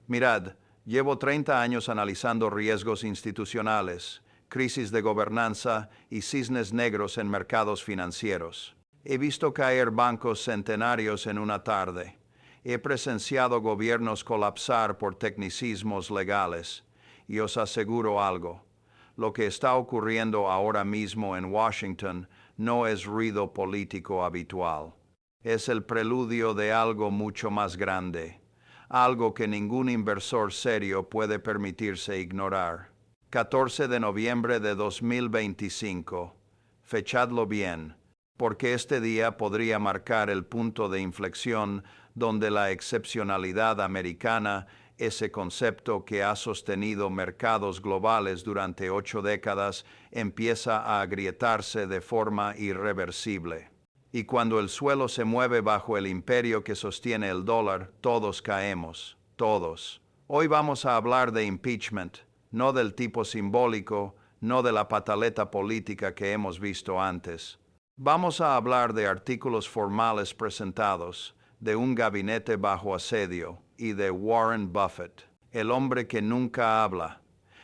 Mirad, llevo 30 años analizando riesgos institucionales, crisis de gobernanza y cisnes negros en mercados financieros. He visto caer bancos centenarios en una tarde. He presenciado gobiernos colapsar por tecnicismos legales. Y os aseguro algo. Lo que está ocurriendo ahora mismo en Washington no es ruido político habitual. Es el preludio de algo mucho más grande. Algo que ningún inversor serio puede permitirse ignorar. 14 de noviembre de 2025. Fechadlo bien, porque este día podría marcar el punto de inflexión donde la excepcionalidad americana, ese concepto que ha sostenido mercados globales durante 8 décadas, empieza a agrietarse de forma irreversible. Y cuando el suelo se mueve bajo el imperio que sostiene el dólar, todos caemos, todos. Hoy vamos a hablar de impeachment, no del tipo simbólico, no de la pataleta política que hemos visto antes. Vamos a hablar de artículos formales presentados, de un gabinete bajo asedio y de Warren Buffett, el hombre que nunca habla,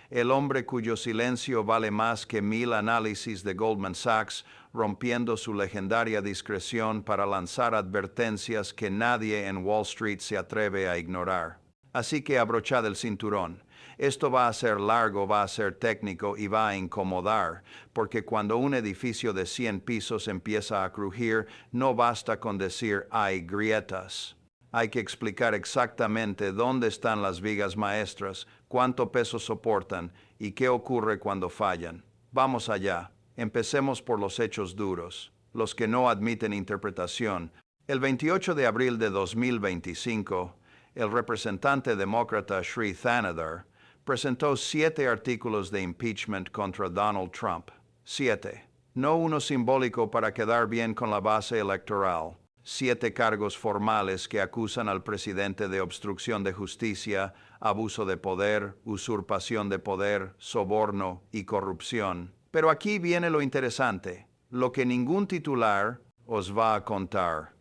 el hombre cuyo silencio vale más que 1000 análisis de Goldman Sachs, rompiendo su legendaria discreción para lanzar advertencias que nadie en Wall Street se atreve a ignorar. Así que abrochad el cinturón. Esto va a ser largo, va a ser técnico y va a incomodar, porque cuando un edificio de 100 pisos empieza a crujir, no basta con decir hay grietas. Hay que explicar exactamente dónde están las vigas maestras, cuánto peso soportan y qué ocurre cuando fallan. Vamos allá. Empecemos por los hechos duros, los que no admiten interpretación. El 28 de abril de 2025, el representante demócrata Sri Thanadar presentó 7 artículos de impeachment contra Donald Trump. 7. No uno simbólico para quedar bien con la base electoral. 7 cargos formales que acusan al presidente de obstrucción de justicia, abuso de poder, usurpación de poder, soborno y corrupción. Pero aquí viene lo interesante, lo que ningún titular os va a contar.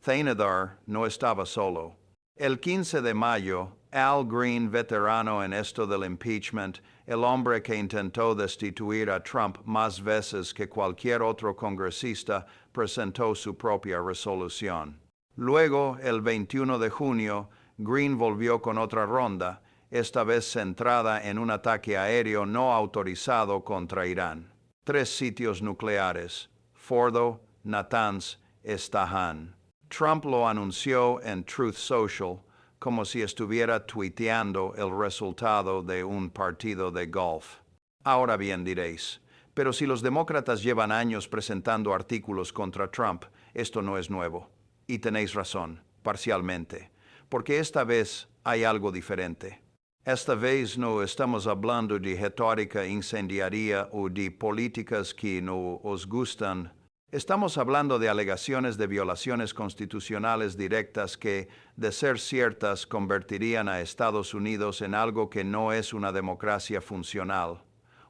Thanadar no estaba solo. El 15 de mayo, Al Green, veterano en esto del impeachment, el hombre que intentó destituir a Trump más veces que cualquier otro congresista, presentó su propia resolución. Luego, el 21 de junio, Green volvió con otra ronda, esta vez centrada en un ataque aéreo no autorizado contra Irán. 3 sitios nucleares: Fordo, Natanz, Isfahan. Trump lo anunció en Truth Social como si estuviera tuiteando el resultado de un partido de golf. Ahora bien, diréis, pero si los demócratas llevan años presentando artículos contra Trump, esto no es nuevo. Y tenéis razón, parcialmente, porque esta vez hay algo diferente. Esta vez no estamos hablando de retórica incendiaria o de políticas que no os gustan. Estamos hablando de alegaciones de violaciones constitucionales directas que, de ser ciertas, convertirían a Estados Unidos en algo que no es una democracia funcional.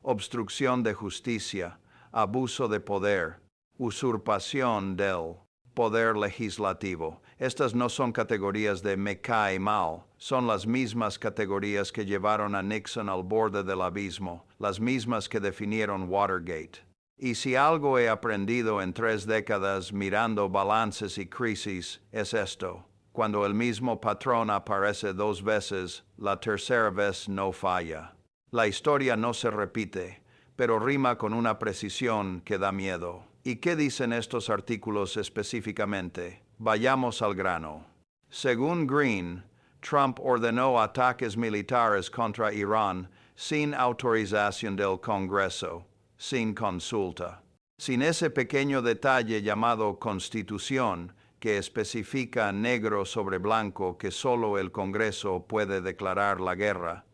Obstrucción de justicia, abuso de poder, usurpación del poder legislativo. Estas no son categorías de me cae mal, son las mismas categorías que llevaron a Nixon al borde del abismo, las mismas que definieron Watergate. Y si algo he aprendido en 3 décadas mirando balances y crisis, es esto. Cuando el mismo patrón aparece 2 veces, la tercera vez no falla. La historia no se repite, pero rima con una precisión que da miedo. ¿Y qué dicen estos artículos específicamente? Vayamos al grano. Según Green, Trump ordenó ataques militares contra Irán sin autorización del Congreso, sin consulta. Sin ese pequeño detalle llamado Constitución, que especifica negro sobre blanco que solo el Congreso puede declarar la guerra,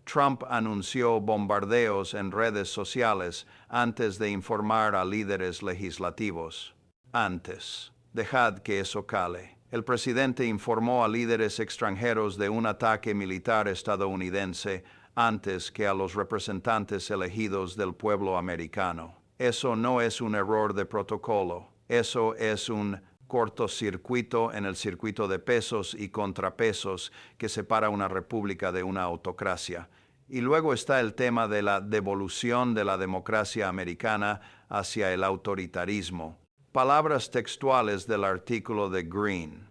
Trump anunció bombardeos en redes sociales antes de informar a líderes legislativos. Antes. Dejad que eso cale. El presidente informó a líderes extranjeros de un ataque militar estadounidense antes que a los representantes elegidos del pueblo americano. Eso no es un error de protocolo. Eso es un cortocircuito en el circuito de pesos y contrapesos que separa una república de una autocracia. Y luego está el tema de la devolución de la democracia americana hacia el autoritarismo. Palabras textuales del artículo de Green.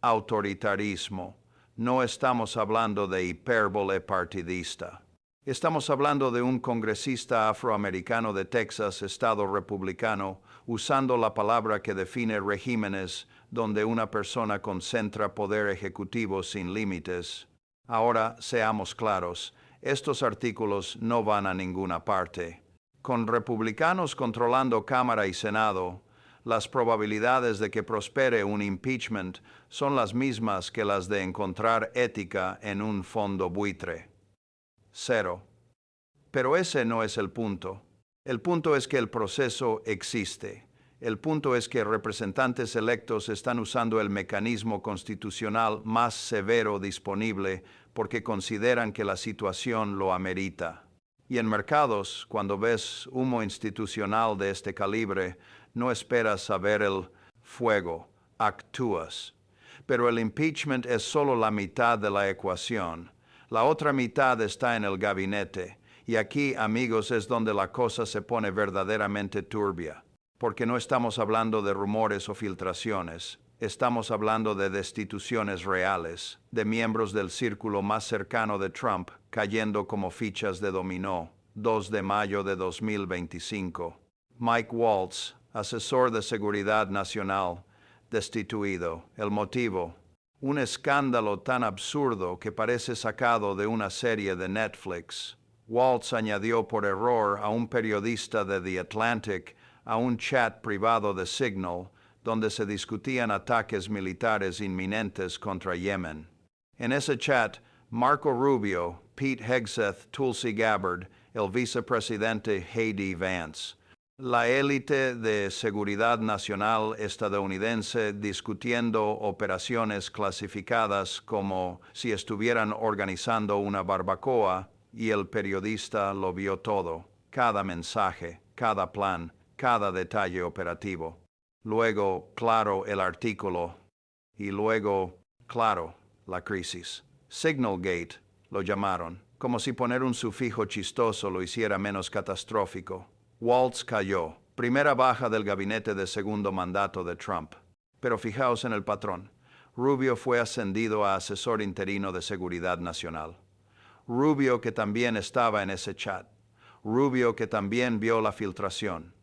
Autoritarismo. No estamos hablando de hipérbole partidista. Estamos hablando de un congresista afroamericano de Texas, estado republicano, usando la palabra que define regímenes donde una persona concentra poder ejecutivo sin límites. Ahora, seamos claros, estos artículos no van a ninguna parte. Con republicanos controlando Cámara y Senado, las probabilidades de que prospere un impeachment son las mismas que las de encontrar ética en un fondo buitre. 0. Pero ese no es el punto. El punto es que el proceso existe. El punto es que representantes electos están usando el mecanismo constitucional más severo disponible porque consideran que la situación lo amerita. Y en mercados, cuando ves humo institucional de este calibre, no esperas a ver el fuego, actúas. Pero el impeachment es solo la mitad de la ecuación. La otra mitad está en el gabinete. Y aquí, amigos, es donde la cosa se pone verdaderamente turbia. Porque no estamos hablando de rumores o filtraciones. Estamos hablando de destituciones reales, de miembros del círculo más cercano de Trump cayendo como fichas de dominó. 2 de mayo de 2025. Mike Waltz, asesor de seguridad nacional, destituido. El motivo: un escándalo tan absurdo que parece sacado de una serie de Netflix. Waltz añadió por error a un periodista de The Atlantic a un chat privado de Signal, donde se discutían ataques militares inminentes contra Yemen. En ese chat, Marco Rubio, Pete Hegseth, Tulsi Gabbard, el vicepresidente J.D. Vance, la élite de seguridad nacional estadounidense discutiendo operaciones clasificadas como si estuvieran organizando una barbacoa, y el periodista lo vio todo, cada mensaje, cada plan, cada detalle operativo. Luego, claro, el artículo, y luego, claro, la crisis. Signalgate, lo llamaron, como si poner un sufijo chistoso lo hiciera menos catastrófico. Waltz cayó, primera baja del gabinete de segundo mandato de Trump. Pero fijaos en el patrón. Rubio fue ascendido a asesor interino de seguridad nacional. Rubio que también estaba en ese chat. Rubio que también vio la filtración.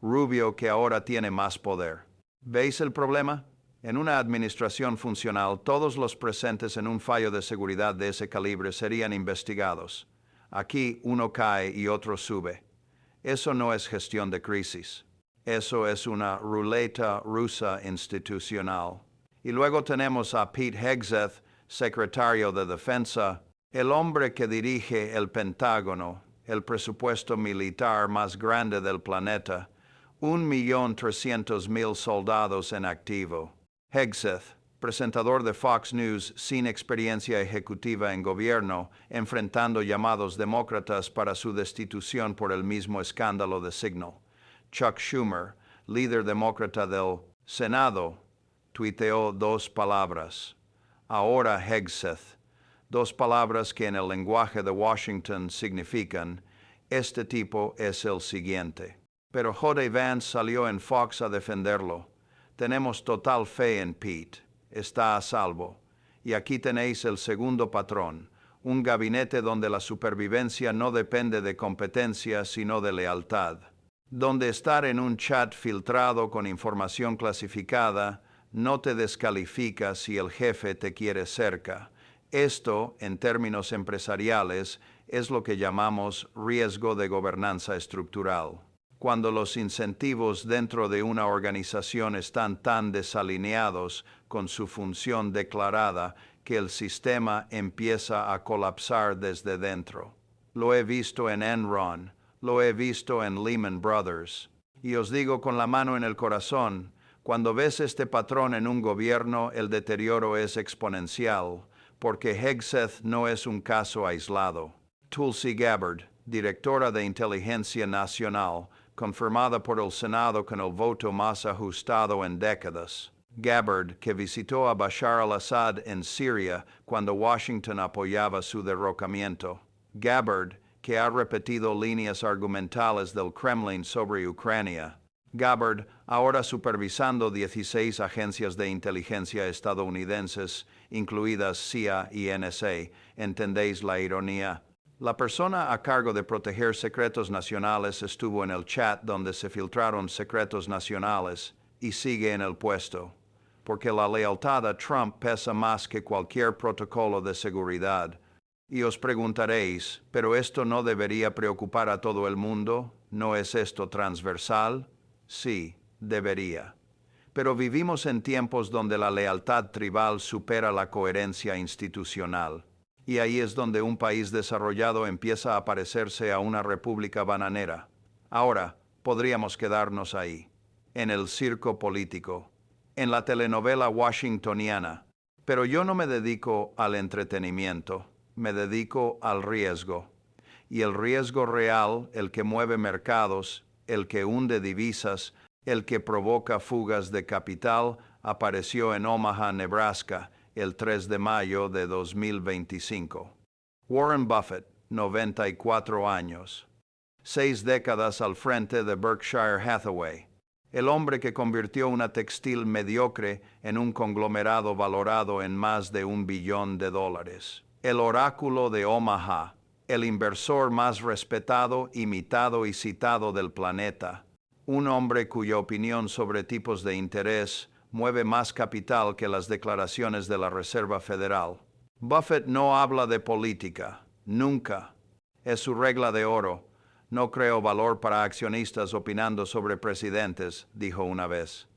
Rubio que ahora tiene más poder. ¿Veis el problema? En una administración funcional, todos los presentes en un fallo de seguridad de ese calibre serían investigados. Aquí uno cae y otro sube. Eso no es gestión de crisis. Eso es una ruleta rusa institucional. Y luego tenemos a Pete Hegseth, secretario de Defensa, el hombre que dirige el Pentágono, el presupuesto militar más grande del planeta, 1.300.000 soldados en activo. Hegseth, presentador de Fox News sin experiencia ejecutiva en gobierno, enfrentando llamados demócratas para su destitución por el mismo escándalo de Signal. Chuck Schumer, líder demócrata del Senado, tuiteó 2 palabras. Ahora Hegseth. 2 palabras que en el lenguaje de Washington significan: este tipo es el siguiente. Pero J.D. Vance salió en Fox a defenderlo. Tenemos total fe en Pete. Está a salvo. Y aquí tenéis el segundo patrón, un gabinete donde la supervivencia no depende de competencia, sino de lealtad. Donde estar en un chat filtrado con información clasificada no te descalifica si el jefe te quiere cerca. Esto, en términos empresariales, es lo que llamamos riesgo de gobernanza estructural. Cuando los incentivos dentro de una organización están tan desalineados con su función declarada que el sistema empieza a colapsar desde dentro. Lo he visto en Enron, lo he visto en Lehman Brothers. Y os digo con la mano en el corazón, cuando ves este patrón en un gobierno, el deterioro es exponencial, porque Hegseth no es un caso aislado. Tulsi Gabbard, directora de Inteligencia Nacional, confirmada por el Senado con el voto más ajustado en décadas. Gabbard, que visitó a Bashar al-Assad en Siria cuando Washington apoyaba su derrocamiento. Gabbard, que ha repetido líneas argumentales del Kremlin sobre Ucrania. Gabbard, ahora supervisando 16 agencias de inteligencia estadounidenses, incluidas CIA y NSA, ¿entendéis la ironía? La persona a cargo de proteger secretos nacionales estuvo en el chat donde se filtraron secretos nacionales y sigue en el puesto, porque la lealtad a Trump pesa más que cualquier protocolo de seguridad. Y os preguntaréis, ¿pero esto no debería preocupar a todo el mundo? ¿No es esto transversal? Sí, debería. Pero vivimos en tiempos donde la lealtad tribal supera la coherencia institucional. Y ahí es donde un país desarrollado empieza a parecerse a una república bananera. Ahora, podríamos quedarnos ahí, en el circo político, en la telenovela washingtoniana. Pero yo no me dedico al entretenimiento, me dedico al riesgo. Y el riesgo real, el que mueve mercados, el que hunde divisas, el que provoca fugas de capital, apareció en Omaha, Nebraska, el 3 de mayo de 2025. Warren Buffett, 94 años. 6 décadas al frente de Berkshire Hathaway. El hombre que convirtió una textil mediocre en un conglomerado valorado en más de $1 billón. El oráculo de Omaha, el inversor más respetado, imitado y citado del planeta. Un hombre cuya opinión sobre tipos de interés mueve más capital que las declaraciones de la Reserva Federal. Buffett no habla de política, nunca. Es su regla de oro. No creo valor para accionistas opinando sobre presidentes, dijo una vez.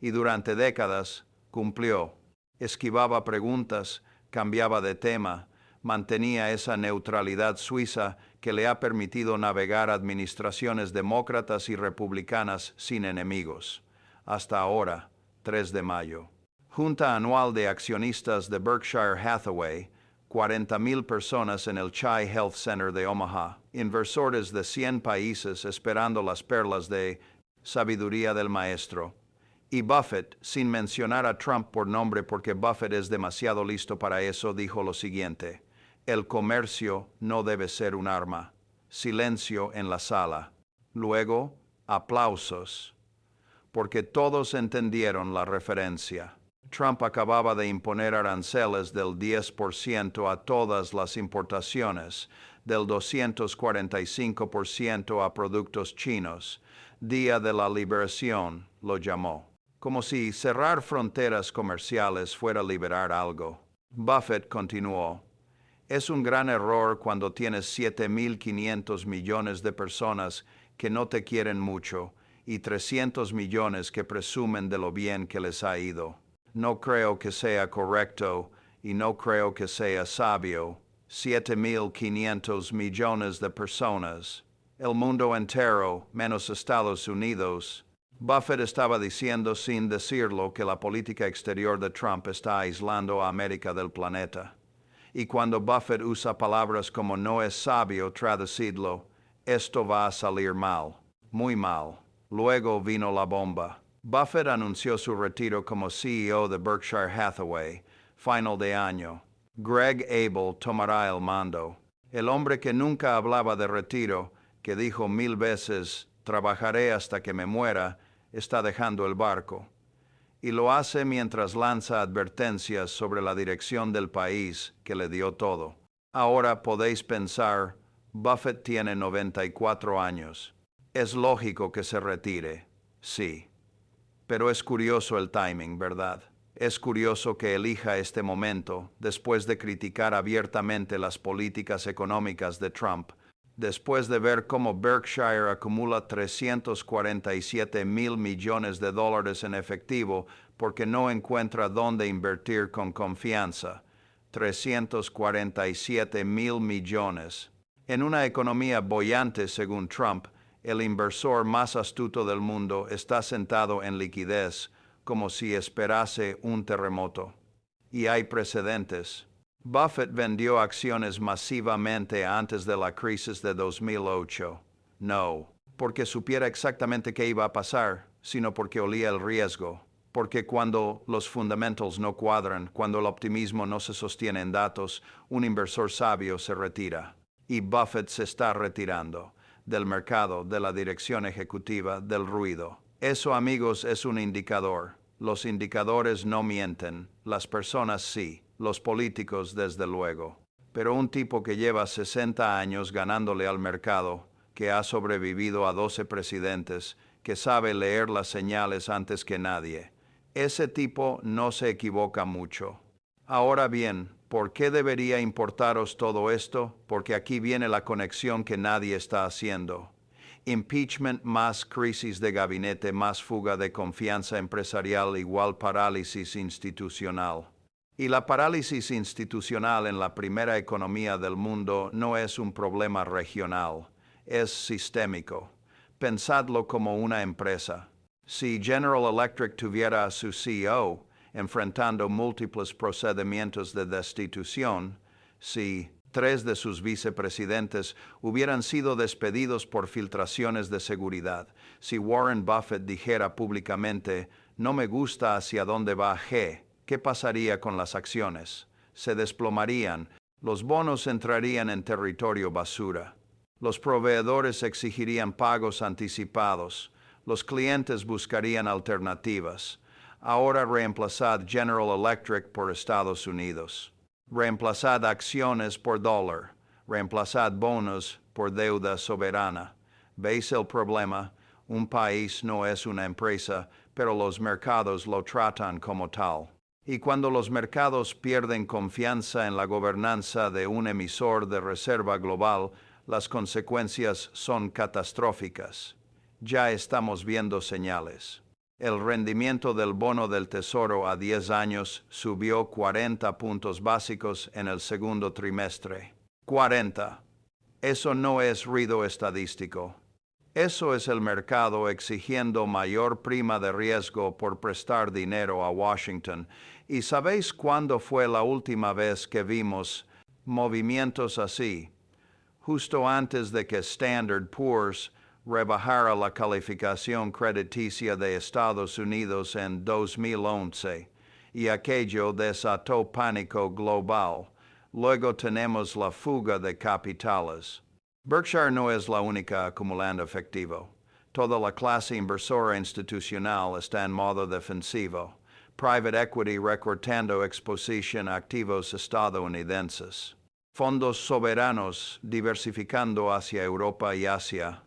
Y durante décadas cumplió. Esquivaba preguntas, cambiaba de tema, mantenía esa neutralidad suiza que le ha permitido navegar administraciones demócratas y republicanas sin enemigos. Hasta ahora, 3 de mayo. Junta anual de accionistas de Berkshire Hathaway, 40,000 personas en el Chai Health Center de Omaha, inversores de 100 países esperando las perlas de sabiduría del maestro. Y Buffett, sin mencionar a Trump por nombre porque Buffett es demasiado listo para eso, dijo lo siguiente: el comercio no debe ser un arma. Silencio en la sala. Luego, aplausos, porque todos entendieron la referencia. Trump acababa de imponer aranceles del 10% a todas las importaciones, del 245% a productos chinos. Día de la Liberación, lo llamó. Como si cerrar fronteras comerciales fuera liberar algo. Buffett continuó: es un gran error cuando tienes 7.500 millones de personas que no te quieren mucho y 300 millones que presumen de lo bien que les ha ido. No creo que sea correcto y no creo que sea sabio. 7.500 millones de personas. El mundo entero, menos Estados Unidos. Buffett estaba diciendo sin decirlo que la política exterior de Trump está aislando a América del planeta. Y cuando Buffett usa palabras como no es sabio traducidlo, esto va a salir mal, muy mal. Luego vino la bomba. Buffett anunció su retiro como CEO de Berkshire Hathaway, final de año. Greg Abel tomará el mando. El hombre que nunca hablaba de retiro, que dijo 1000 veces, trabajaré hasta que me muera, está dejando el barco. Y lo hace mientras lanza advertencias sobre la dirección del país que le dio todo. Ahora podéis pensar, Buffett tiene 94 años. Es lógico que se retire, sí. Pero es curioso el timing, ¿verdad? Es curioso que elija este momento, después de criticar abiertamente las políticas económicas de Trump, después de ver cómo Berkshire acumula 347,000 millones de dólares en efectivo porque no encuentra dónde invertir con confianza. 347,000 millones. En una economía boyante, según Trump, el inversor más astuto del mundo está sentado en liquidez, como si esperase un terremoto. Y hay precedentes. Buffett vendió acciones masivamente antes de la crisis de 2008. No porque supiera exactamente qué iba a pasar, sino porque olía el riesgo. porque cuando los fundamentals no cuadran, cuando el optimismo no se sostiene en datos, un inversor sabio se retira. Y Buffett se está retirando del mercado, de la dirección ejecutiva, del ruido. Eso, amigos, es un indicador. Los indicadores no mienten, las personas sí, los políticos desde luego. Pero un tipo que lleva 60 años ganándole al mercado, que ha sobrevivido a 12 presidentes, que sabe leer las señales antes que nadie, ese tipo no se equivoca mucho. Ahora bien, ¿por qué debería importaros todo esto? Porque aquí viene la conexión que nadie está haciendo. Impeachment más crisis de gabinete más fuga de confianza empresarial igual parálisis institucional. Y la parálisis institucional en la primera economía del mundo no es un problema regional, es sistémico. Pensadlo como una empresa. Si General Electric tuviera a su CEO enfrentando múltiples procedimientos de destitución, si 3 de sus vicepresidentes hubieran sido despedidos por filtraciones de seguridad, si Warren Buffett dijera públicamente, no me gusta hacia dónde va G, ¿qué pasaría con las acciones? Se desplomarían, los bonos entrarían en territorio basura. Los proveedores exigirían pagos anticipados. Los clientes buscarían alternativas. Ahora reemplazad General Electric por Estados Unidos. Reemplazad acciones por dólar. Reemplazad bonos por deuda soberana. ¿Veis el problema? Un país no es una empresa, pero los mercados lo tratan como tal. Y cuando los mercados pierden confianza en la gobernanza de un emisor de reserva global, las consecuencias son catastróficas. Ya estamos viendo señales. El rendimiento del bono del Tesoro a 10 años subió 40 puntos básicos en el segundo trimestre. 40. Eso no es ruido estadístico. Eso es el mercado exigiendo mayor prima de riesgo por prestar dinero a Washington. ¿Y sabéis cuándo fue la última vez que vimos movimientos así? Justo antes de que Standard & Poor's rebajara la calificación crediticia de Estados Unidos en 2011, y aquello desató pánico global. Luego tenemos la fuga de capitales. Berkshire no es la única acumulando efectivo. Toda la clase inversora institucional está en modo defensivo. Private equity recortando exposición a activos estadounidenses. Fondos soberanos diversificando hacia Europa y Asia.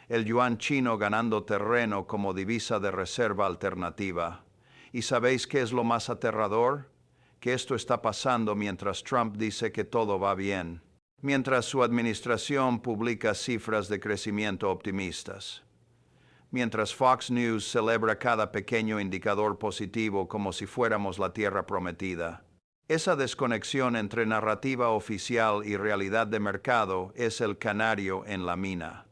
El yuan chino ganando terreno como divisa de reserva alternativa. ¿Y sabéis qué es lo más aterrador? Que esto está pasando mientras Trump dice que todo va bien, mientras su administración publica cifras de crecimiento optimistas, mientras Fox News celebra cada pequeño indicador positivo como si fuéramos la tierra prometida. Esa desconexión entre narrativa oficial y realidad de mercado es el canario en la mina.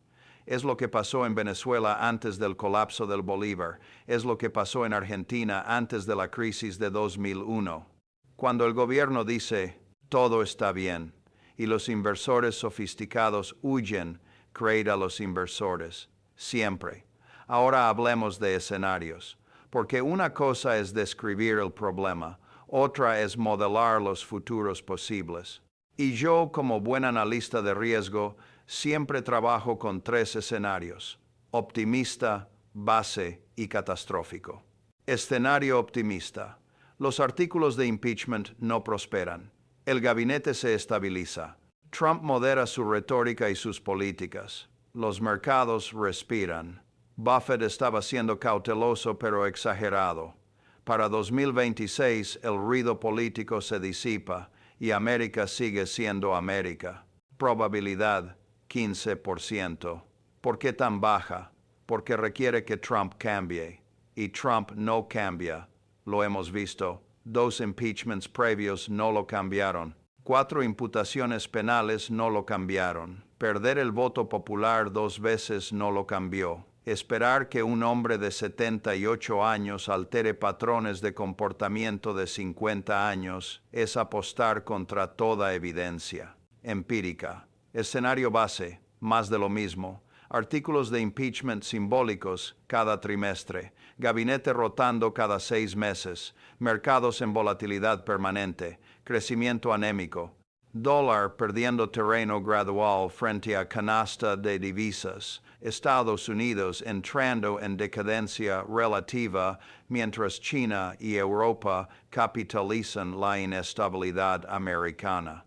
Es lo que pasó en Venezuela antes del colapso del Bolívar. Es lo que pasó en Argentina antes de la crisis de 2001. Cuando el gobierno dice, todo está bien, y los inversores sofisticados huyen, creer a los inversores. Siempre. Ahora hablemos de escenarios, porque una cosa es describir el problema, otra es modelar los futuros posibles. Y yo, como buen analista de riesgo, siempre trabajo con 3 escenarios: optimista, base y catastrófico. Escenario optimista. Los artículos de impeachment no prosperan. El gabinete se estabiliza. Trump modera su retórica y sus políticas. Los mercados respiran. Buffett estaba siendo cauteloso pero exagerado. Para 2026 el ruido político se disipa y América sigue siendo América. Probabilidad 15%. ¿Por qué tan baja? Porque requiere que Trump cambie. Y Trump no cambia. Lo hemos visto. 2 impeachments previos no lo cambiaron. 4 imputaciones penales no lo cambiaron. Perder el voto popular 2 veces no lo cambió. Esperar que un hombre de 78 años altere patrones de comportamiento de 50 años es apostar contra toda evidencia empírica. Escenario base, más de lo mismo. artículos de impeachment simbólicos cada trimestre, gabinete rotando cada 6 meses, mercados en volatilidad permanente, crecimiento anémico, dólar perdiendo terreno gradual frente a canasta de divisas, Estados Unidos entrando en decadencia relativa mientras China y Europa capitalizan la inestabilidad americana.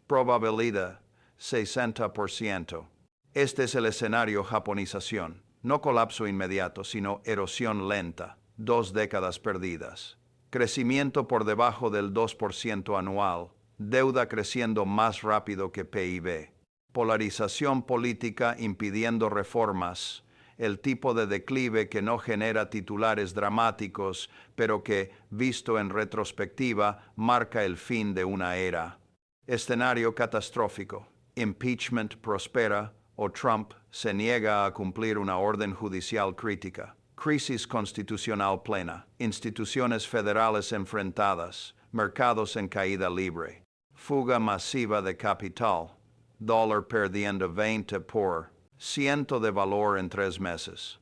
Probabilidad 60%. Este es el escenario japonización. No colapso inmediato, sino erosión lenta. 2 décadas perdidas. Crecimiento por debajo del 2% anual. Deuda creciendo más rápido que PIB. Polarización política impidiendo reformas. El tipo de declive que no genera titulares dramáticos, pero que, visto en retrospectiva, marca el fin de una era. Escenario catastrófico. Impeachment prospera o Trump se niega a cumplir una orden judicial crítica. Crisis constitucional plena. Instituciones federales enfrentadas. Mercados en caída libre. Fuga masiva de capital. Dólar perdiendo 20% de valor en 3 meses.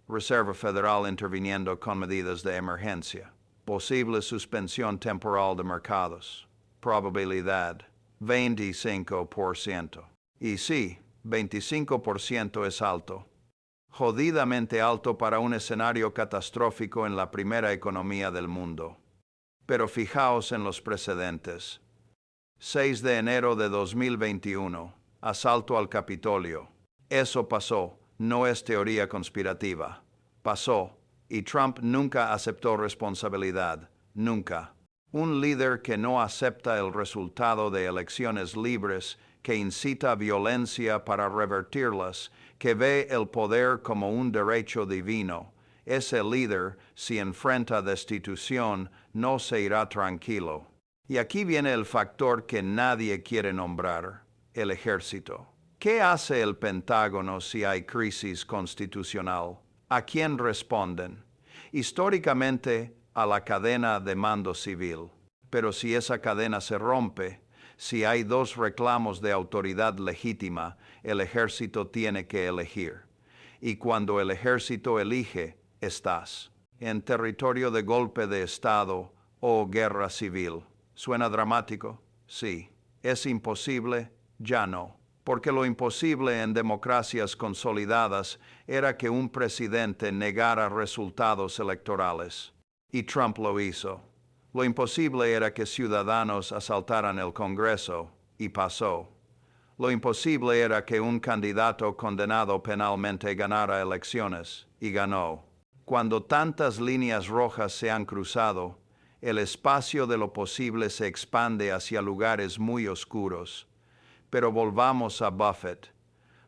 Reserva Federal interviniendo con medidas de emergencia. Posible suspensión temporal de mercados. Probabilidad 25%. Y sí, 25% es alto. Jodidamente alto para un escenario catastrófico en la primera economía del mundo. Pero fijaos en los precedentes. 6 de enero de 2021. Asalto al Capitolio. Eso pasó, no es teoría conspirativa. Pasó, y Trump nunca aceptó responsabilidad. Nunca. Un líder que no acepta el resultado de elecciones libres, que incita violencia para revertirlas, que ve el poder como un derecho divino. Ese líder, si enfrenta destitución, no se irá tranquilo. Y aquí viene el factor que nadie quiere nombrar, el ejército. ¿Qué hace el Pentágono si hay crisis constitucional? ¿A quién responden? Históricamente, a la cadena de mando civil. Pero si esa cadena se rompe, si hay 2 reclamos de autoridad legítima, el ejército tiene que elegir. Y cuando el ejército elige, estás en territorio de golpe de Estado o guerra civil. ¿Suena dramático? Sí. ¿Es imposible? Ya no. Porque lo imposible en democracias consolidadas era que un presidente negara resultados electorales. Y Trump lo hizo. Lo imposible era que ciudadanos asaltaran el Congreso, y pasó. Lo imposible era que un candidato condenado penalmente ganara elecciones, y ganó. Cuando tantas líneas rojas se han cruzado, el espacio de lo posible se expande hacia lugares muy oscuros. Pero volvamos a Buffett,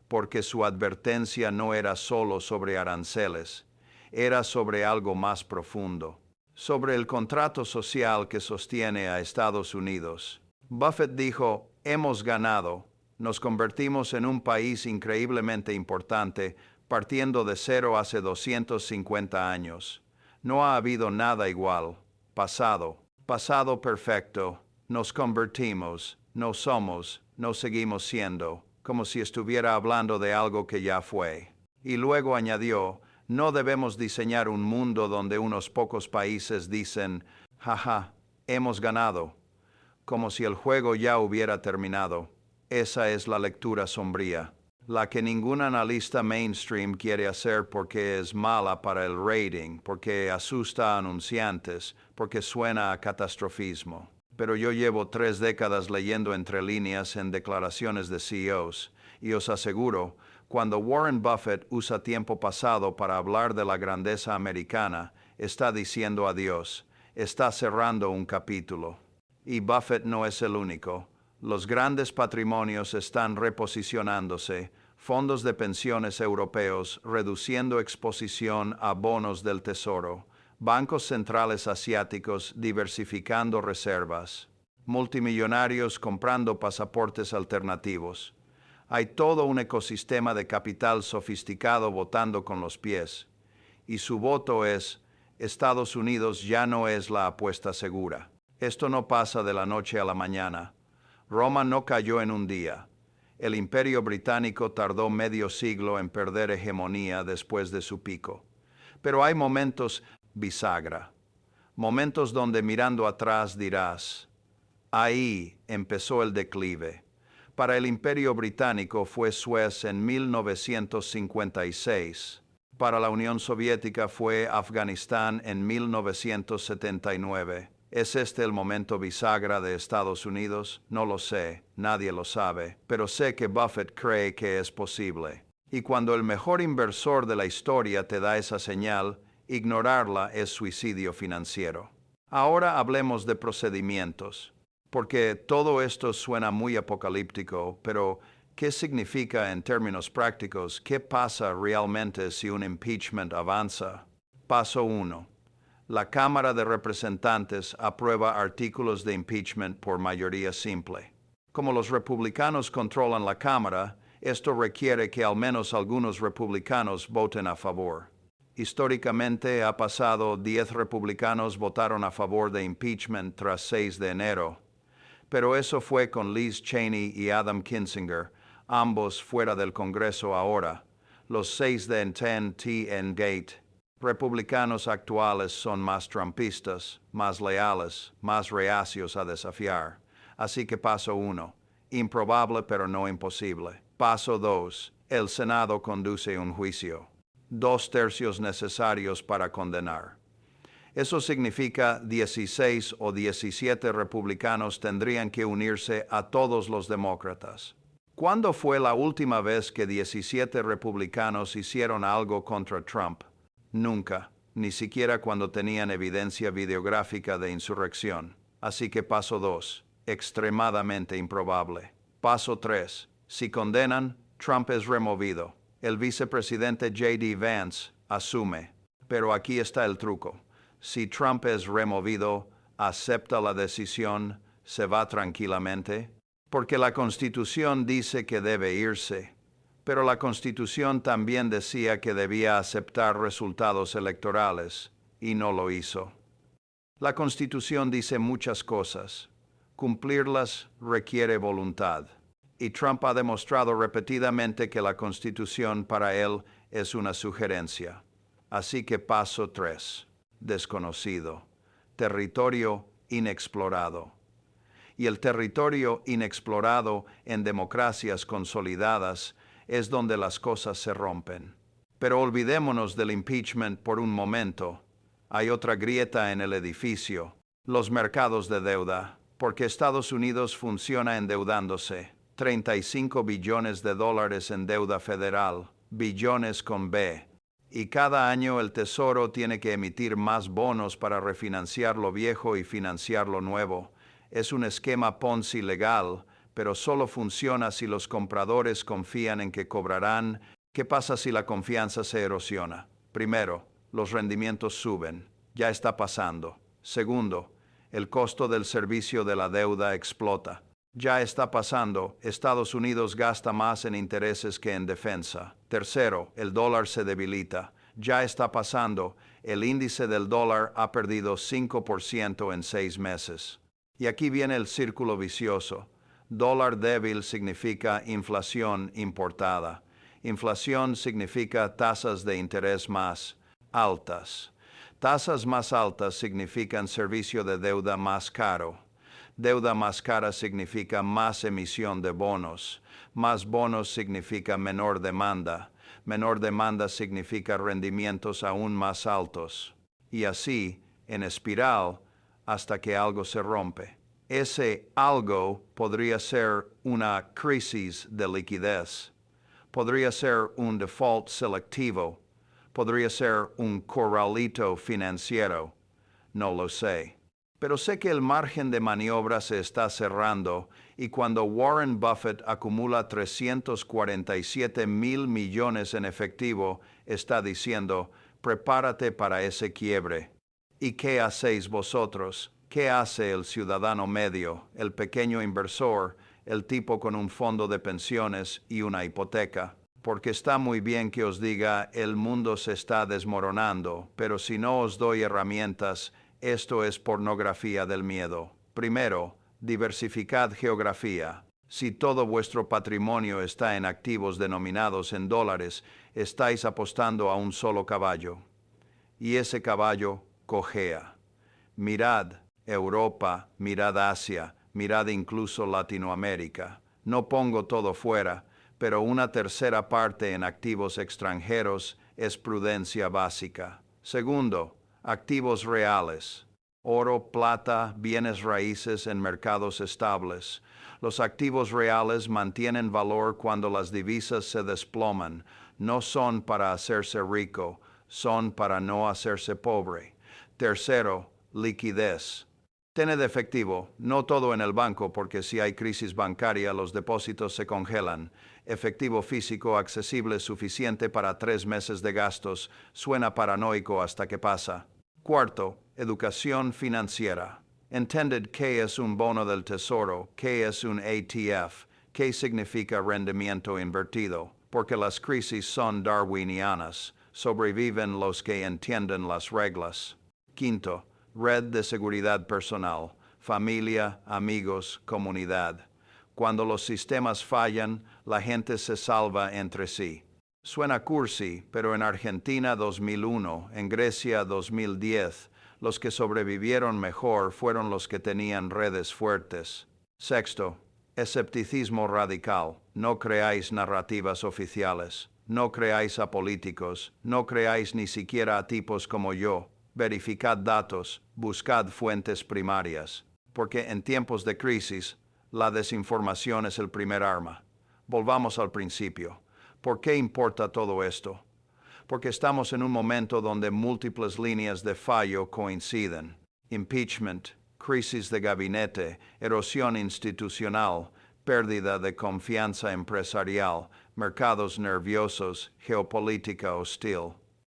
porque su advertencia no era solo sobre aranceles, era sobre algo más profundo, sobre el contrato social que sostiene a Estados Unidos. Buffett dijo, hemos ganado, nos convertimos en un país increíblemente importante, partiendo de cero hace 250 años. No ha habido nada igual. Pasado perfecto, nos convertimos, no somos, no seguimos siendo, como si estuviera hablando de algo que ya fue. Y luego añadió, no debemos diseñar un mundo donde unos pocos países dicen, jaja, hemos ganado, como si el juego ya hubiera terminado. Esa es la lectura sombría, la que ningún analista mainstream quiere hacer porque es mala para el rating, porque asusta a anunciantes, porque suena a catastrofismo. Pero yo llevo 3 décadas leyendo entre líneas en declaraciones de CEOs, y os aseguro, cuando Warren Buffett usa tiempo pasado para hablar de la grandeza americana, está diciendo adiós, está cerrando un capítulo. Y Buffett no es el único. Los grandes patrimonios están reposicionándose, fondos de pensiones europeos reduciendo exposición a bonos del tesoro, bancos centrales asiáticos diversificando reservas, multimillonarios comprando pasaportes alternativos. Hay todo un ecosistema de capital sofisticado votando con los pies. Y su voto es, Estados Unidos ya no es la apuesta segura. Esto no pasa de la noche a la mañana. Roma no cayó en un día. El Imperio Británico tardó medio siglo en perder hegemonía después de su pico. Pero hay momentos bisagra, momentos donde mirando atrás dirás, ahí empezó el declive. Para el Imperio Británico fue Suez en 1956. Para la Unión Soviética fue Afganistán en 1979. ¿Es este el momento bisagra de Estados Unidos? No lo sé, nadie lo sabe, pero sé que Buffett cree que es posible. Y cuando el mejor inversor de la historia te da esa señal, ignorarla es suicidio financiero. Ahora hablemos de procedimientos, porque todo esto suena muy apocalíptico, pero ¿qué significa en términos prácticos? ¿Qué pasa realmente si un impeachment avanza? Paso 1. La Cámara de Representantes aprueba artículos de impeachment por mayoría simple. Como los republicanos controlan la Cámara, esto requiere que al menos algunos republicanos voten a favor. Históricamente ha pasado 10 republicanos votaron a favor de impeachment tras 6 de enero. Pero eso fue con Liz Cheney y Adam Kinzinger, ambos fuera del Congreso ahora. Los 6 de TN Gate. Republicanos actuales son más trumpistas, más leales, más reacios a desafiar. Así que paso 1. Improbable pero no imposible. Paso 2. El Senado conduce un juicio. 2/3 necesarios para condenar. Eso significa 16 o 17 republicanos tendrían que unirse a todos los demócratas. ¿Cuándo fue la última vez que 17 republicanos hicieron algo contra Trump? Nunca, ni siquiera cuando tenían evidencia videográfica de insurrección. Así que paso 2, extremadamente improbable. Paso 3, si condenan, Trump es removido. El vicepresidente J.D. Vance asume. Pero aquí está el truco. Si Trump es removido, acepta la decisión, se va tranquilamente, porque la Constitución dice que debe irse. Pero la Constitución también decía que debía aceptar resultados electorales, y no lo hizo. La Constitución dice muchas cosas. Cumplirlas requiere voluntad. Y Trump ha demostrado repetidamente que la Constitución para él es una sugerencia. Así que paso 3. Desconocido. Territorio inexplorado. Y el territorio inexplorado en democracias consolidadas es donde las cosas se rompen. Pero olvidémonos del impeachment por un momento. Hay otra grieta en el edificio, los mercados de deuda, porque Estados Unidos funciona endeudándose. 35 billones de dólares en deuda federal, billones con B. Y cada año el Tesoro tiene que emitir más bonos para refinanciar lo viejo y financiar lo nuevo. Es un esquema Ponzi legal, pero solo funciona si los compradores confían en que cobrarán. ¿Qué pasa si la confianza se erosiona? Primero, los rendimientos suben. Ya está pasando. Segundo, el costo del servicio de la deuda explota. Ya está pasando. Estados Unidos gasta más en intereses que en defensa. Tercero, el dólar se debilita. Ya está pasando. El índice del dólar ha perdido 5% en 6 meses. Y aquí viene el círculo vicioso. Dólar débil significa inflación importada. Inflación significa tasas de interés más altas. Tasas más altas significan servicio de deuda más caro. Deuda más cara significa más emisión de bonos. Más bonos significa menor demanda. Menor demanda significa rendimientos aún más altos. Y así, en espiral, hasta que algo se rompe. Ese algo podría ser una crisis de liquidez. Podría ser un default selectivo. Podría ser un corralito financiero. No lo sé. Pero sé que el margen de maniobra se está cerrando y cuando Warren Buffett acumula 347 mil millones en efectivo, está diciendo, prepárate para ese quiebre. ¿Y qué hacéis vosotros? ¿Qué hace el ciudadano medio, el pequeño inversor, el tipo con un fondo de pensiones y una hipoteca? Porque está muy bien que os diga, el mundo se está desmoronando, pero si no os doy herramientas, esto es pornografía del miedo. Primero, diversificad geografía. Si todo vuestro patrimonio está en activos denominados en dólares, estáis apostando a un solo caballo. Y ese caballo cojea. Mirad Europa, mirad Asia, mirad incluso Latinoamérica. No pongo todo fuera, pero una tercera parte en activos extranjeros es prudencia básica. Segundo, activos reales. Oro, plata, bienes raíces en mercados estables. Los activos reales mantienen valor cuando las divisas se desploman. No son para hacerse rico, son para no hacerse pobre. Tercero, liquidez. Tened efectivo, no todo en el banco porque si hay crisis bancaria los depósitos se congelan. Efectivo físico accesible suficiente para 3 meses de gastos. Suena paranoico hasta que pasa. Cuarto, educación financiera. Entended qué es un bono del tesoro, qué es un ETF, qué significa rendimiento invertido, porque las crisis son darwinianas. Sobreviven los que entienden las reglas. Quinto, red de seguridad personal, familia, amigos, comunidad. Cuando los sistemas fallan, la gente se salva entre sí. Suena cursi, pero en Argentina 2001, en Grecia 2010, los que sobrevivieron mejor fueron los que tenían redes fuertes. Sexto, escepticismo radical. No creáis narrativas oficiales. No creáis a políticos. No creáis ni siquiera a tipos como yo. Verificad datos, buscad fuentes primarias, porque en tiempos de crisis, la desinformación es el primer arma. Volvamos al principio. ¿Por qué importa todo esto? Porque estamos en un momento donde múltiples líneas de fallo coinciden. Impeachment, crisis de gabinete, erosión institucional, pérdida de confianza empresarial, mercados nerviosos, geopolítica hostil.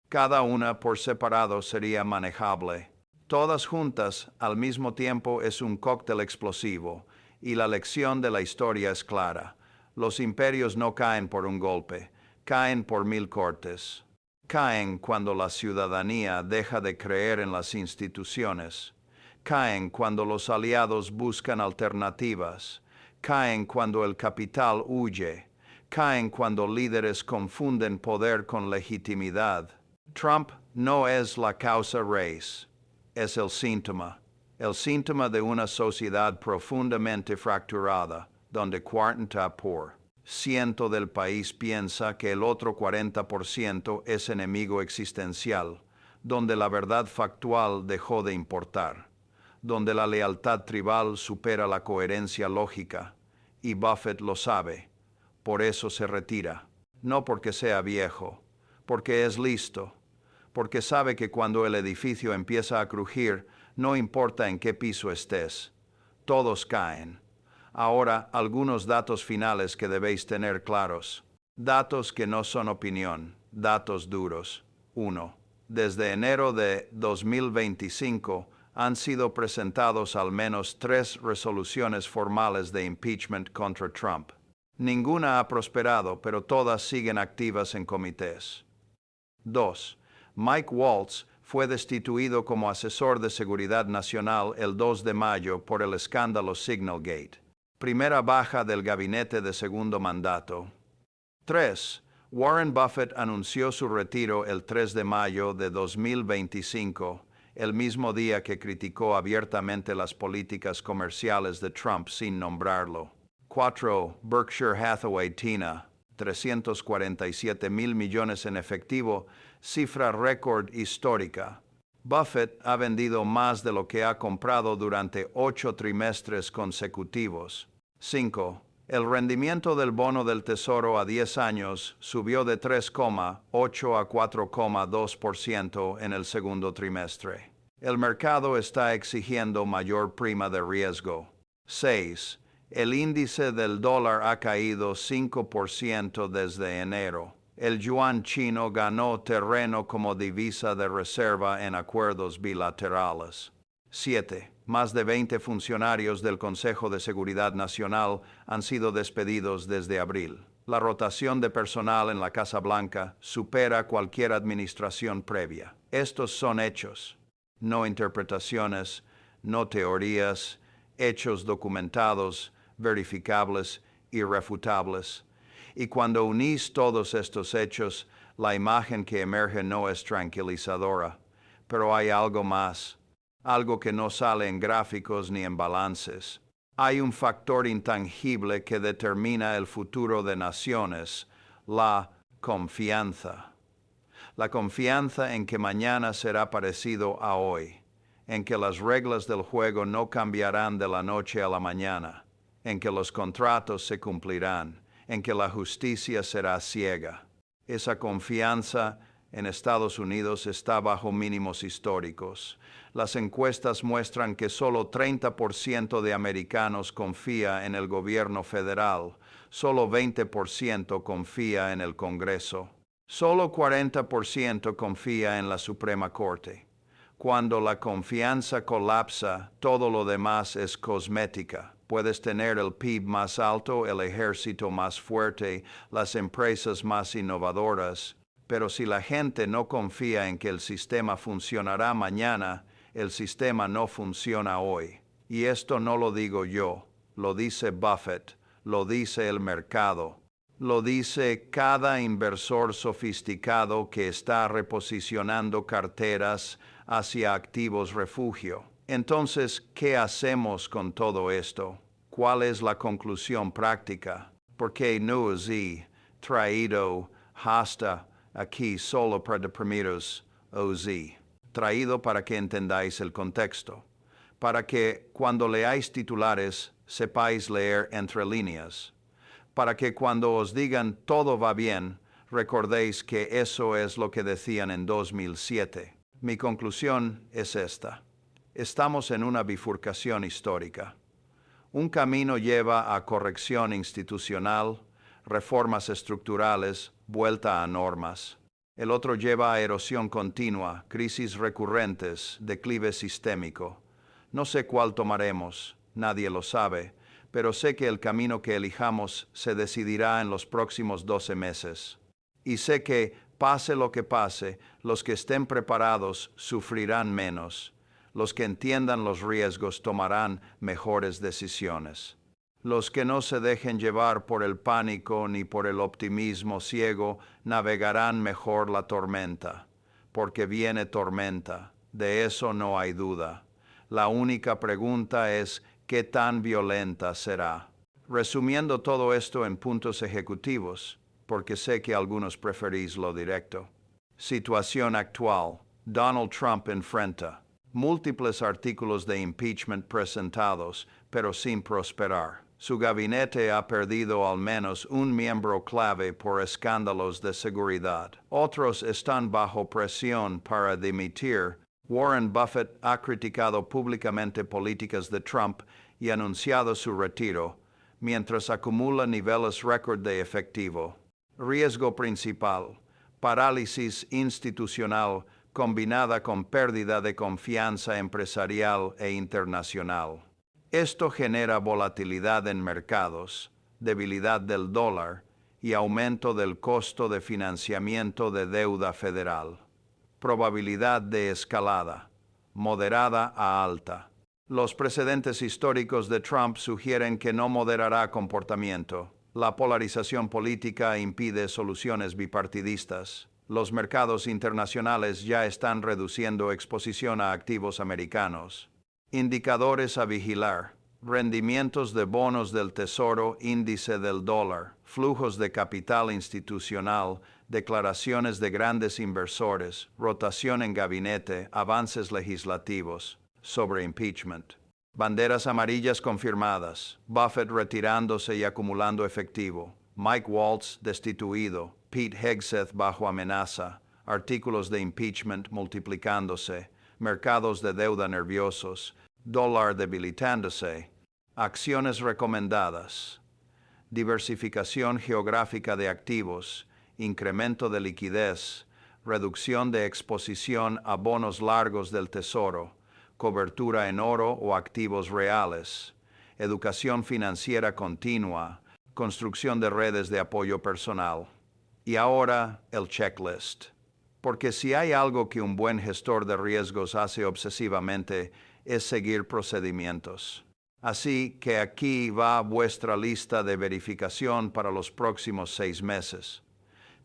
Cada una por separado sería manejable. Todas juntas al mismo tiempo es un cóctel explosivo, y la lección de la historia es clara. Los imperios no caen por un golpe, caen por 1000 cortes. Caen cuando la ciudadanía deja de creer en las instituciones. Caen cuando los aliados buscan alternativas. Caen cuando el capital huye. Caen cuando líderes confunden poder con legitimidad. Trump no es la causa raíz, es el síntoma de una sociedad profundamente fracturada, donde 40% del país piensa que el otro 40% es enemigo existencial, donde la verdad factual dejó de importar, donde la lealtad tribal supera la coherencia lógica, y Buffett lo sabe, por eso se retira, no porque sea viejo, porque es listo, porque sabe que cuando el edificio empieza a crujir, no importa en qué piso estés, todos caen. Ahora, algunos datos finales que debéis tener claros. Datos que no son opinión, datos duros. 1. Desde enero de 2025 han sido presentados al menos 3 resoluciones formales de impeachment contra Trump. Ninguna ha prosperado, pero todas siguen activas en comités. 2. Mike Waltz fue destituido como asesor de seguridad nacional el 2 de mayo por el escándalo Signalgate. Primera baja del gabinete de segundo mandato. 3. Warren Buffett anunció su retiro el 3 de mayo de 2025, el mismo día que criticó abiertamente las políticas comerciales de Trump sin nombrarlo. 4. Berkshire Hathaway Tina, 347,000 millones en efectivo, cifra récord histórica. Buffett ha vendido más de lo que ha comprado durante 8 trimestres consecutivos. 5. El rendimiento del bono del Tesoro a 10 años subió de 3,8 a 4,2% en el segundo trimestre. El mercado está exigiendo mayor prima de riesgo. 6. El índice del dólar ha caído 5% desde enero. El yuan chino ganó terreno como divisa de reserva en acuerdos bilaterales. 7. Más de 20 funcionarios del Consejo de Seguridad Nacional han sido despedidos desde abril. La rotación de personal en la Casa Blanca supera cualquier administración previa. Estos son hechos, no interpretaciones, no teorías, hechos documentados, verificables irrefutables. Y cuando unís todos estos hechos, la imagen que emerge no es tranquilizadora. Pero hay algo más, algo que no sale en gráficos ni en balances. Hay un factor intangible que determina el futuro de naciones, la confianza. La confianza en que mañana será parecido a hoy, en que las reglas del juego no cambiarán de la noche a la mañana, en que los contratos se cumplirán, en que la justicia será ciega. Esa confianza en Estados Unidos está bajo mínimos históricos. Las encuestas muestran que solo 30% de americanos confía en el gobierno federal, solo 20% confía en el Congreso, solo 40% confía en la Suprema Corte. Cuando la confianza colapsa, todo lo demás es cosmética. Puedes tener el PIB más alto, el ejército más fuerte, las empresas más innovadoras, pero si la gente no confía en que el sistema funcionará mañana, el sistema no funciona hoy. Y esto no lo digo yo, lo dice Buffett, lo dice el mercado, lo dice cada inversor sofisticado que está reposicionando carteras hacia activos refugio. Entonces, ¿qué hacemos con todo esto? ¿Cuál es la conclusión práctica? Porque no he traído hasta aquí solo para deprimiros, traído para que entendáis el contexto, para que cuando leáis titulares sepáis leer entre líneas, para que cuando os digan todo va bien, recordéis que eso es lo que decían en 2007. Mi conclusión es esta. Estamos en una bifurcación histórica. Un camino lleva a corrección institucional, reformas estructurales, vuelta a normas. El otro lleva a erosión continua, crisis recurrentes, declive sistémico. No sé cuál tomaremos, nadie lo sabe, pero sé que el camino que elijamos se decidirá en los próximos 12 meses. Y sé que, pase lo que pase, los que estén preparados sufrirán menos. Los que entiendan los riesgos tomarán mejores decisiones. Los que no se dejen llevar por el pánico ni por el optimismo ciego navegarán mejor la tormenta, porque viene tormenta, de eso no hay duda. La única pregunta es ¿qué tan violenta será? Resumiendo todo esto en puntos ejecutivos, porque sé que algunos preferís lo directo. Situación actual. Donald Trump enfrenta múltiples artículos de impeachment presentados, pero sin prosperar. Su gabinete ha perdido al menos un miembro clave por escándalos de seguridad. Otros están bajo presión para dimitir. Warren Buffett ha criticado públicamente políticas de Trump y anunciado su retiro, mientras acumula niveles récord de efectivo. Riesgo principal: parálisis institucional combinada con pérdida de confianza empresarial e internacional. Esto genera volatilidad en mercados, debilidad del dólar y aumento del costo de financiamiento de deuda federal. Probabilidad de escalada, moderada a alta. Los precedentes históricos de Trump sugieren que no moderará comportamiento. La polarización política impide soluciones bipartidistas. Los mercados internacionales ya están reduciendo exposición a activos americanos. Indicadores a vigilar: rendimientos de bonos del Tesoro, índice del dólar, flujos de capital institucional, declaraciones de grandes inversores, rotación en gabinete, avances legislativos. Sobre impeachment. Banderas amarillas confirmadas. Buffett retirándose y acumulando efectivo. Mike Waltz destituido. Pete Hegseth bajo amenaza. Artículos de impeachment multiplicándose. Mercados de deuda nerviosos. Dólar debilitándose. Acciones recomendadas. Diversificación geográfica de activos. Incremento de liquidez. Reducción de exposición a bonos largos del Tesoro. Cobertura en oro o activos reales. Educación financiera continua. Construcción de redes de apoyo personal. Y ahora, el checklist. Porque si hay algo que un buen gestor de riesgos hace obsesivamente, es seguir procedimientos. Así que aquí va vuestra lista de verificación para los próximos 6 meses.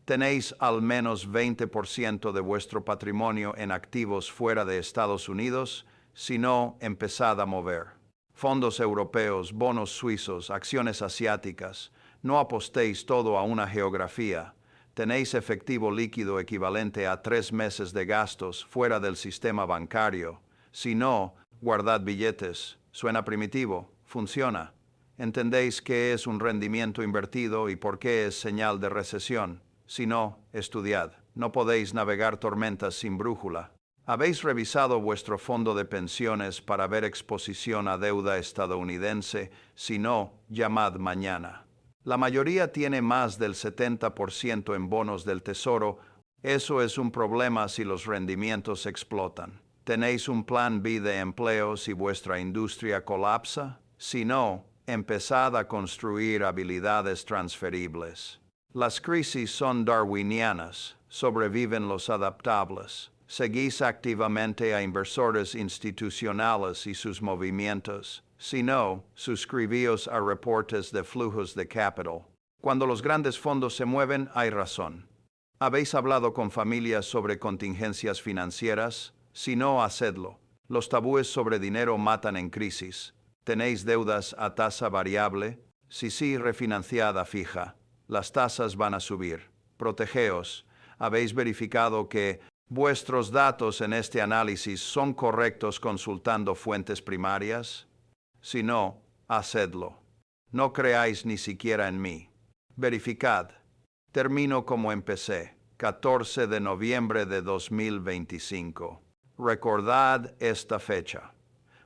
Tenéis al menos 20% de vuestro patrimonio en activos fuera de Estados Unidos, si no, empezad a mover. Fondos europeos, bonos suizos, acciones asiáticas. No apostéis todo a una geografía. Tenéis efectivo líquido equivalente a 3 meses de gastos fuera del sistema bancario. Si no, guardad billetes. Suena primitivo, funciona. ¿Entendéis qué es un rendimiento invertido y por qué es señal de recesión? Si no, estudiad. No podéis navegar tormentas sin brújula. ¿Habéis revisado vuestro fondo de pensiones para ver exposición a deuda estadounidense? Si no, llamad mañana. La mayoría tiene más del 70% en bonos del Tesoro. Eso es un problema si los rendimientos explotan. ¿Tenéis un plan B de empleo si vuestra industria colapsa? Si no, empezad a construir habilidades transferibles. Las crisis son darwinianas, sobreviven los adaptables. Seguís activamente a inversores institucionales y sus movimientos. Si no, suscribíos a reportes de flujos de capital. Cuando los grandes fondos se mueven, hay razón. ¿Habéis hablado con familias sobre contingencias financieras? Si no, hacedlo. Los tabúes sobre dinero matan en crisis. ¿Tenéis deudas a tasa variable? Si sí, refinanciada fija. Las tasas van a subir. Protegeos. ¿Habéis verificado que vuestros datos en este análisis son correctos consultando fuentes primarias? Si no, hacedlo. No creáis ni siquiera en mí. Verificad. Termino como empecé, 14 de noviembre de 2025. Recordad esta fecha,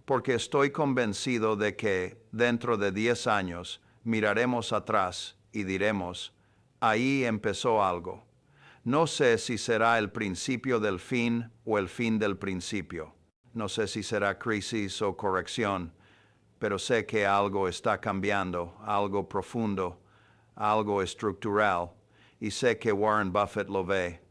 porque estoy convencido de que, dentro de 10 años, miraremos atrás y diremos, ahí empezó algo. No sé si será el principio del fin o el fin del principio. No sé si será crisis o corrección, pero sé que algo está cambiando, algo profundo, algo estructural, y sé que Warren Buffett lo ve.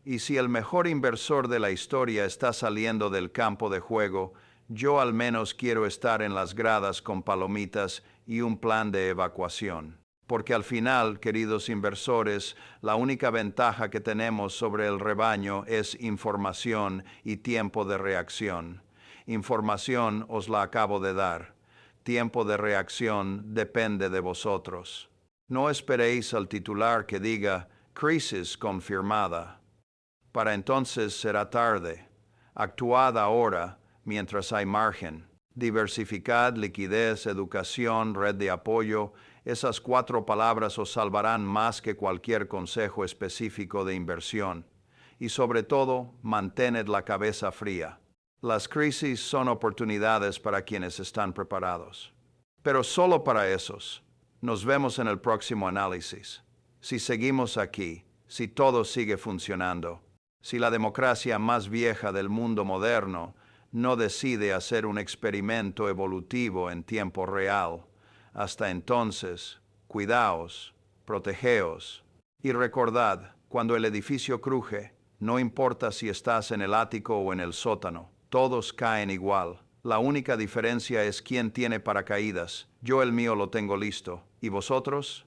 Y si el mejor inversor de la historia está saliendo del campo de juego, yo al menos quiero estar en las gradas con palomitas y un plan de evacuación. Porque al final, queridos inversores, la única ventaja que tenemos sobre el rebaño es información y tiempo de reacción. Información os la acabo de dar. Tiempo de reacción depende de vosotros. No esperéis al titular que diga crisis confirmada. Para entonces será tarde. Actuad ahora, mientras hay margen. Diversificad, liquidez, educación, red de apoyo. Esas 4 palabras os salvarán más que cualquier consejo específico de inversión. Y sobre todo, mantened la cabeza fría. Las crisis son oportunidades para quienes están preparados. Pero solo para esos. Nos vemos en el próximo análisis. Si seguimos aquí, si todo sigue funcionando, si la democracia más vieja del mundo moderno no decide hacer un experimento evolutivo en tiempo real, hasta entonces, cuidaos, protegeos. Y recordad, cuando el edificio cruje, no importa si estás en el ático o en el sótano, todos caen igual. La única diferencia es quién tiene paracaídas. Yo el mío lo tengo listo. ¿Y vosotros?